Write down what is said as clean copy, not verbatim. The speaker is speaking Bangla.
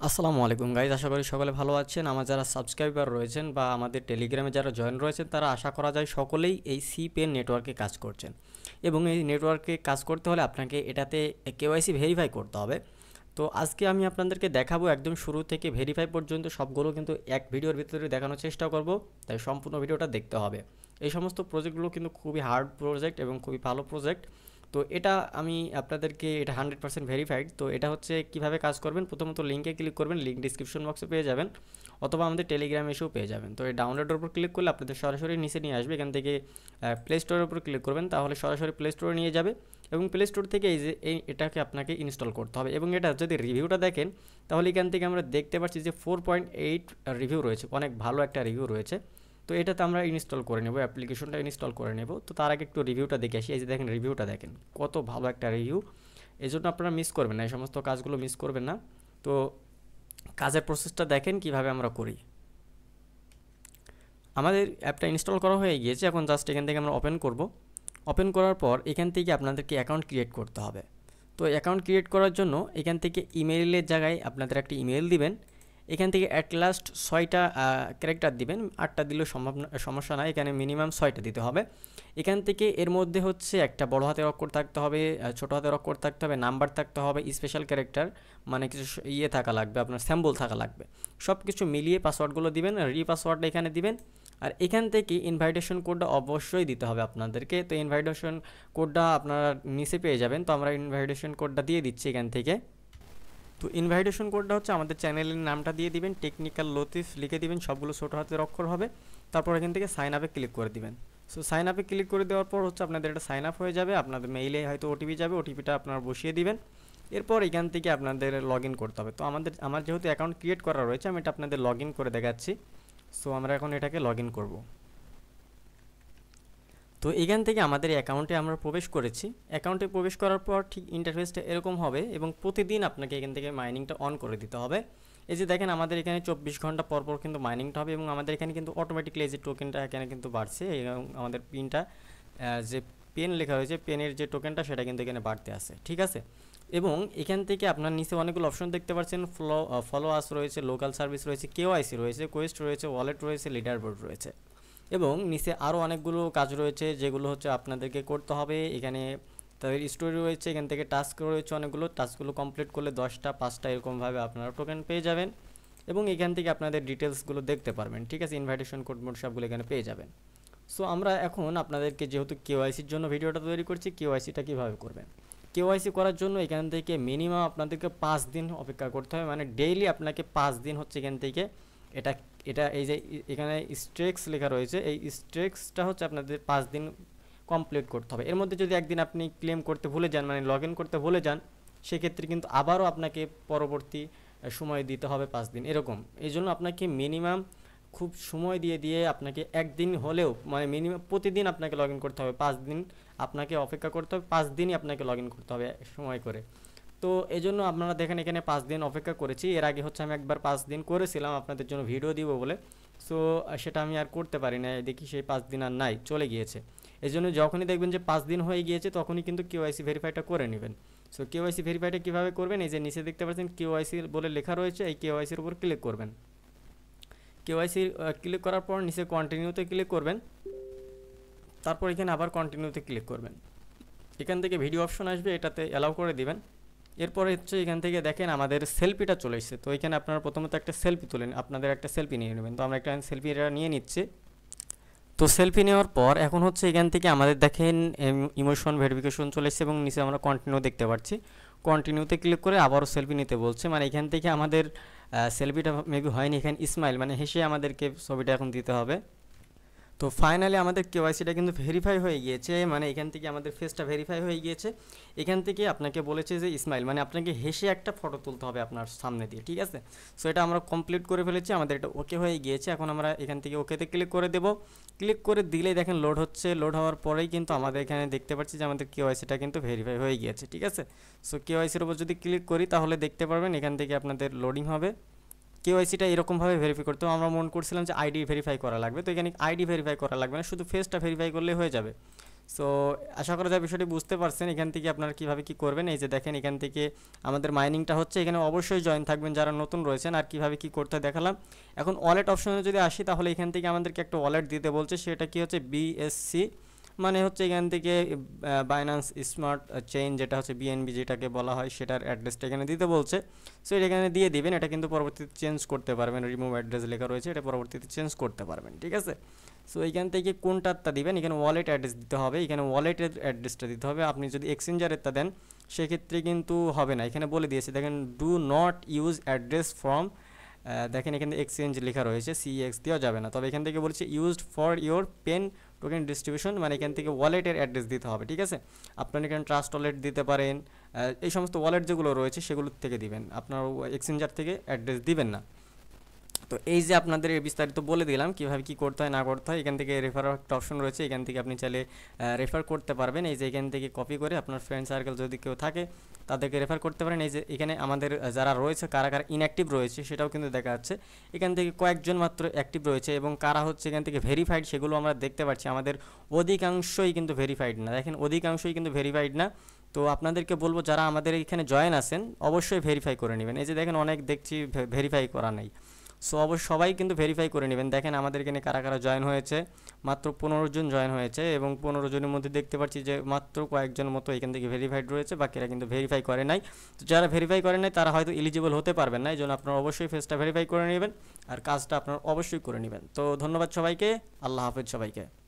আসসালামু আলাইকুম গাইজ, আশা করি সকলে ভালো আছেন। আমার যারা সাবস্ক্রাইবার রয়েছেন বা আমাদের টেলিগ্রামে যারা জয়েন রয়েছেন তারা আশা করা যায় সকলেই এই সিপেন নেটওয়ার্কে কাজ করছেন। এবং এই নেটওয়ার্কে কাজ করতে হলে আপনাকে এটাতে কেওয়াইসি ভেরিফাই করতে হবে। তো আজকে আমি আপনাদেরকে দেখাবো একদম শুরু থেকে ভেরিফাই পর্যন্ত সবগুলো কিন্তু এক ভিডিওর ভিতরে দেখানোর চেষ্টা করব, তাই সম্পূর্ণ ভিডিওটা দেখতে হবে। এই সমস্ত প্রজেক্টগুলো কিন্তু খুবই হার্ড প্রজেক্ট এবং খুবই ভালো প্রজেক্ট। তো এটা আমি আপনাদেরকে এটা 100% ভেরিফাইড। তো এটা হচ্ছে কিভাবে কাজ করবেন, প্রথমত লিঙ্কে ক্লিক করবেন, লিঙ্ক ডিসক্রিপশন বক্সে পেয়ে যাবেন, অথবা আমাদের টেলিগ্রামে এসেও পেয়ে যাবেন। তো এই ডাউনলোডের উপর ক্লিক করলে আপনাদের সরাসরি নিচে নিয়ে আসবে। এখান থেকে প্লে স্টোরের উপর ক্লিক করবেন, তাহলে সরাসরি প্লে স্টোরে নিয়ে যাবে এবং প্লে স্টোর থেকে এই যে এটাকে আপনাকে ইনস্টল করতে হবে। এবং এটা যদি রিভিউটা দেখেন তাহলে এখান থেকে আমরা দেখতে পাচ্ছি যে 4.8 রিভিউ রয়েছে, অনেক ভালো একটা রিভিউ রয়েছে। তো এটাতে আমরা ইনস্টল করে নেব, অ্যাপ্লিকেশনটা ইনস্টল করে নেব। তো তার আগে একটু রিভিউটা দেখে আসি। এই যে দেখেন রিভিউটা দেখেন, কত ভালো একটা রিভিউ। এই জন্য আপনারা মিস করবেন না, এই সমস্ত কাজগুলো মিস করবেন না। তো কাজের প্রসেসটা দেখেন কিভাবে আমরা করি। আমাদের অ্যাপটা ইনস্টল করা হয়ে গিয়েছে, এখন জাস্ট এখান থেকে আমরা ওপেন করব। ওপেন করার পর এখান থেকে আপনাদেরকে অ্যাকাউন্ট ক্রিয়েট করতে হবে। তো অ্যাকাউন্ট ক্রিয়েট করার জন্য এখান থেকে ইমেইলের জায়গায় আপনাদের একটা ইমেইল দিবেন। এখান থেকে অ্যাট লাস্ট 6টা ক্যারেক্টার দিবেন, 8টা দিলেও সমস্যা নাই, এখানে মিনিমাম 6টা দিতে হবে। এখান থেকে এর মধ্যে হচ্ছে একটা বড় হাতের অক্ষর থাকতে হবে, ছোটো হাতের অক্ষর থাকতে হবে, নাম্বার থাকতে হবে, স্পেশাল ক্যারেক্টার মানে কিছু ইয়ে থাকা লাগবে, আপনার স্যাম্বল থাকা লাগবে। সব কিছু মিলিয়ে পাসওয়ার্ডগুলো দিবেন, পাসওয়ার্ডটা এখানে দিবেন। আর এখান থেকে ইনভাইটেশন কোডটা অবশ্যই দিতে হবে আপনাদেরকে। তো ইনভাইটেশন কোডটা আপনারা নিচে পেয়ে যাবেন। তো আমরা ইনভাইটেশন কোডটা দিয়ে দিচ্ছি এখান থেকে। তো ইনভাইটেশন কোডটা হচ্ছে আমাদের চ্যানেলের নামটা দিয়ে দিবেন, টেকনিক্যাল লতিফ লিখে দিবেন, সবগুলো ছোটো হাতের অক্ষর হবে। তারপর এখান থেকে সাইন আপে ক্লিক করে দিবেন। সো সাইন আপে ক্লিক করে দেওয়ার পর হচ্ছে আপনাদের এটা সাইন আপ হয়ে যাবে, আপনাদের মেইলে হয়তো ওটিপি যাবে, ওটিপিটা আপনারা বসিয়ে দিবেন। এরপর এখান থেকে আপনাদের লগ ইন করতে হবে। তো আমার যেহেতু অ্যাকাউন্ট ক্রিয়েট করা রয়েছে, আমি এটা আপনাদের লগ ইন করে দেখাচ্ছি। সো আমরা এখন এটাকে লগ ইন করবো। তো এখান থেকে আমাদের অ্যাকাউন্টে আমরা প্রবেশ করেছি। অ্যাকাউন্টে প্রবেশ করার পর ঠিক ইন্টারফেসটা এরকম হবে এবং প্রতিদিন আপনাকে এখান থেকে মাইনিংটা অন করে দিতে হবে। এই যে দেখেন আমাদের এখানে 24 ঘন্টা পর পর কিন্তু মাইনিংটা হবে এবং আমাদের এখানে কিন্তু অটোমেটিকলি এই যে টোকেনটা এখানে কিন্তু বাড়ছে এবং আমাদের পিনটা যে পেন লেখা হয়েছে, পেনের যে টোকেনটা সেটা কিন্তু এখানে বাড়তে আছে, ঠিক আছে। এবং এখান থেকে আপনার নিচে অনেকগুলো অপশন দেখতে পাচ্ছেন, ফলো আস রয়েছে, লোকাল সার্ভিস রয়েছে, কেওআইসি রয়েছে, কোয়েস্ট রয়েছে, ওয়ালেট রয়েছে, লিডার বোর্ড রয়েছে এবং নিচে আরও অনেকগুলো কাজ রয়েছে যেগুলো হচ্ছে আপনাদেরকে করতে হবে। এখানে তাদের স্টোরি রয়েছে, এখান থেকে টাস্ক রয়েছে অনেকগুলো, টাস্কগুলো কমপ্লিট করলে 10টা 5টা এরকমভাবে আপনারা টোকেন পেয়ে যাবেন এবং এখান থেকে আপনাদের ডিটেলসগুলো দেখতে পারবেন, ঠিক আছে। ইনভাইটেশন কোড মোড সবগুলো এখানে পেয়ে যাবেন। সো আমরা এখন আপনাদেরকে যেহেতু কেওআইসির জন্য ভিডিওটা তৈরি করছি, কেওআইসিটা কীভাবে করবেন। কেওআইসি করার জন্য এখান থেকে মিনিমাম আপনাদেরকে 5 দিন অপেক্ষা করতে হবে, মানে ডেইলি আপনাকে 5 দিন হচ্ছে এখান থেকে এটা এটা এই যে এখানে স্ট্রেক্স লেখা রয়েছে, এই স্ট্রেক্সটা হচ্ছে আপনাদের 5 দিন কমপ্লিট করতে হবে। এর মধ্যে যদি একদিন আপনি ক্লেম করতে ভুলে যান, মানে লগ ইন করতে ভুলে যান, সেক্ষেত্রে কিন্তু আবারও আপনাকে পরবর্তী সময় দিতে হবে 5 দিন এরকম। এই জন্য আপনাকে মিনিমাম খুব সময় দিয়ে দিয়ে আপনাকে একদিন হলেও, মানে মিনিমাম প্রতিদিন আপনাকে লগ ইন করতে হবে, 5 দিন আপনাকে অপেক্ষা করতে হবে, 5 দিনই আপনাকে লগ ইন করতে হবে সময় করে। তো এই জন্য আপনারা দেখেন এখানে 5 দিন অপেক্ষা করেছি। এর আগে হচ্ছে আমি একবার 5 দিন করেছিলাম আপনাদের জন্য ভিডিও দিব বলে, সো সেটা আমি আর করতে পারি না, দেখি সেই 5 দিন আর নাই, চলে গিয়েছে। এই জন্য যখনই দেখবেন যে 5 দিন হয়ে গিয়েছে তখনই কিন্তু কেওআইসি ভেরিফাইটা করে নেবেন। সো কেওআইসি ভেরিফাইটা কীভাবে করবেন, এই যে নিচে দেখতে পাচ্ছেন কেওআইসি বলে লেখা রয়েছে, এই কেওআইসির উপর ক্লিক করবেন। কেওআইসি ক্লিক করার পর নিচে কন্টিনিউতে ক্লিক করবেন, তারপর এখানে আবার কন্টিনিউতে ক্লিক করবেন। এখান থেকে ভিডিও অপশন আসবে, এটাতে অ্যালাউ করে দিবেন। এরপরে হচ্ছে এখান থেকে দেখেন আমাদের সেলফিটা চলে এসেছে। তো এখানে আপনারা প্রথমত একটা সেলফি তুলেন, আপনাদের একটা সেলফি নিয়ে নেবেন। তো আমরা একটা সেলফি এটা নিয়ে নিচ্ছি। তো সেলফি নেওয়ার পর এখন হচ্ছে এখান থেকে আমাদের দেখেন ইমোশন ভেরিফিকেশন চলে এসেছে এবং নিচে আমরা কন্টিনিউ দেখতে পাচ্ছি। কন্টিনিউতে ক্লিক করে আবারও সেলফি নিতে বলছে, মানে এখান থেকে আমাদের সেলফিটা মেবি হয়নি, এখানে স্মাইল মানে হেসে আমাদেরকে ছবিটা এখন দিতে হবে। তো ফাইনালি আমাদের কেওআইসিটা কিন্তু ভেরিফাই হয়ে গিয়েছে, মানে এখান থেকে আমাদের ফেসটা ভেরিফাই হয়ে গিয়েছে। এখান থেকে আপনাকে বলেছে যে স্মাইল মানে আপনাকে হেসে একটা ফটো তুলতে হবে আপনার সামনে দিয়ে, ঠিক আছে। সো এটা আমরা কমপ্লিট করে ফেলেছি, আমাদের এটা ওকে হয়ে গিয়েছে। এখন আমরা এখান থেকে ওকেতে ক্লিক করে দেব। ক্লিক করে দিলেই দেখেন লোড হচ্ছে, লোড হওয়ার পরেই কিন্তু আমাদের এখানে দেখতে পাচ্ছি যে আমাদের কেওআইসিটা কিন্তু ভেরিফাই হয়ে গিয়েছে, ঠিক আছে। সো কেওআইসির উপর যদি ক্লিক করি তাহলে দেখতে পারবেন এখান থেকে আপনাদের লোডিং হবে। কেওআইসিটা এরকমভাবে ভেরিফাই করতে আমরা মনে করছিলাম যে আইডি ভেরিফাই করা লাগবে, তো এখানে আইডি ভেরিফাই করা লাগবে না, শুধু ফেসটা ভেরিফাই করলে হয়ে যাবে। সো আশা করা যায় বিষয়টি বুঝতে পারছেন। এখান থেকে আপনারা কীভাবে কী করবেন, এই যে দেখেন এখান থেকে আমাদের মাইনিংটা হচ্ছে, এখানে অবশ্যই জয়েন থাকবেন যারা নতুন রয়েছেন। আর কীভাবে কী করতে দেখালাম। এখন ওয়ালেট অপশনে যদি আসি, তাহলে এখান থেকে আমাদেরকে একটা ওয়ালেট দিতে বলছে, সেটা কি হচ্ছে বিএসসি, মানে হচ্ছে এখান থেকে বাইন্যান্স স্মার্ট চেইন, যেটা হচ্ছে বিএনবি যেটাকে বলা হয়, সেটার অ্যাড্রেসটা এখানে দিতে বলছে। সো এটা এখানে দিয়ে দিবেন। এটা কিন্তু পরবর্তীতে চেঞ্জ করতে পারবেন, রিমুভ অ্যাড্রেস লেখা রয়েছে, এটা পরবর্তীতে চেঞ্জ করতে পারবেন, ঠিক আছে। সো এইখান থেকে কোনটারটা দিবেন, এখানে ওয়ালেট অ্যাড্রেস দিতে হবে, এখানে ওয়ালেটের অ্যাড্রেসটা দিতে হবে। আপনি যদি এক্সচেঞ্জারেরটা দেন সেক্ষেত্রে কিন্তু হবে না, এখানে বলে দিয়েছে দেখেন, do not use address from, দেখেন এখানে এক্সচেঞ্জ লেখা রয়েছে, সিএক্স দেওয়া যাবে না। তবে এখান থেকে বলছে used for your pen token distribution, মানে এখান থেকে ওয়ালেটের অ্যাড্রেস দিতে হবে, ঠিক আছে। আপনারা এখানে ট্রাস্ট ওয়ালেট দিতে পারেন, এই সমস্ত ওয়ালেট যেগুলো রয়েছে সেগুলোর থেকে দিবেন, আপনার এক্সচেঞ্জার থেকে অ্যাড্রেস দিবেন না। তো এই যে আপনাদের বিস্তারিত বলে দিলাম কীভাবে কী করতে হয় না করতে হয়। এখান থেকে রেফার একটা অপশন রয়েছে, এখান থেকে আপনি চাইলে রেফার করতে পারবেন। এই যে এখান থেকে কপি করে আপনার ফ্রেন্ড সার্কেল যদি কেউ থাকে তাদেরকে রেফার করতে পারেন। এই যে এখানে আমাদের যারা রয়েছে, কারা কারা ইনঅ্যাক্টিভ রয়েছে সেটাও কিন্তু দেখা যাচ্ছে। এখান থেকে কয়েকজন মাত্র অ্যাক্টিভ রয়েছে, এবং কারা হচ্ছে এখান থেকে ভেরিফাইড সেগুলো আমরা দেখতে পাচ্ছি। আমাদের অধিকাংশই কিন্তু ভেরিফাইড না, দেখেন অধিকাংশই কিন্তু ভেরিফাইড না। তো আপনাদেরকে বলবো যারা আমাদের এখানে জয়েন আছেন অবশ্যই ভেরিফাই করে নেবেন। এই যে দেখেন অনেক দেখছি ভেরিফাই করা নেই। সো অবশ্যই সবাই কিন্তু ভেরিফাই করে নেবেন। দেখেন আমাদের এখানে কারা কারা জয়েন হয়েছে, মাত্র 15 জন জয়েন হয়েছে, এবং 15 জনের মধ্যে দেখতে পাচ্ছি যে মাত্র কয়েকজন মতো এখান থেকে ভেরিফাইড রয়েছে, বাকিরা কিন্তু ভেরিফাই করে নাই। তো যারা ভেরিফাই করে নাই তারা হয়তো এলিজিবল হতে পারবেন না, এই জন্য আপনারা অবশ্যই ফেসটা ভেরিফাই করে নেবেন আর কাজটা আপনারা অবশ্যই করে নেবেন। তো ধন্যবাদ সবাইকে, আল্লাহ হাফেজ সবাইকে।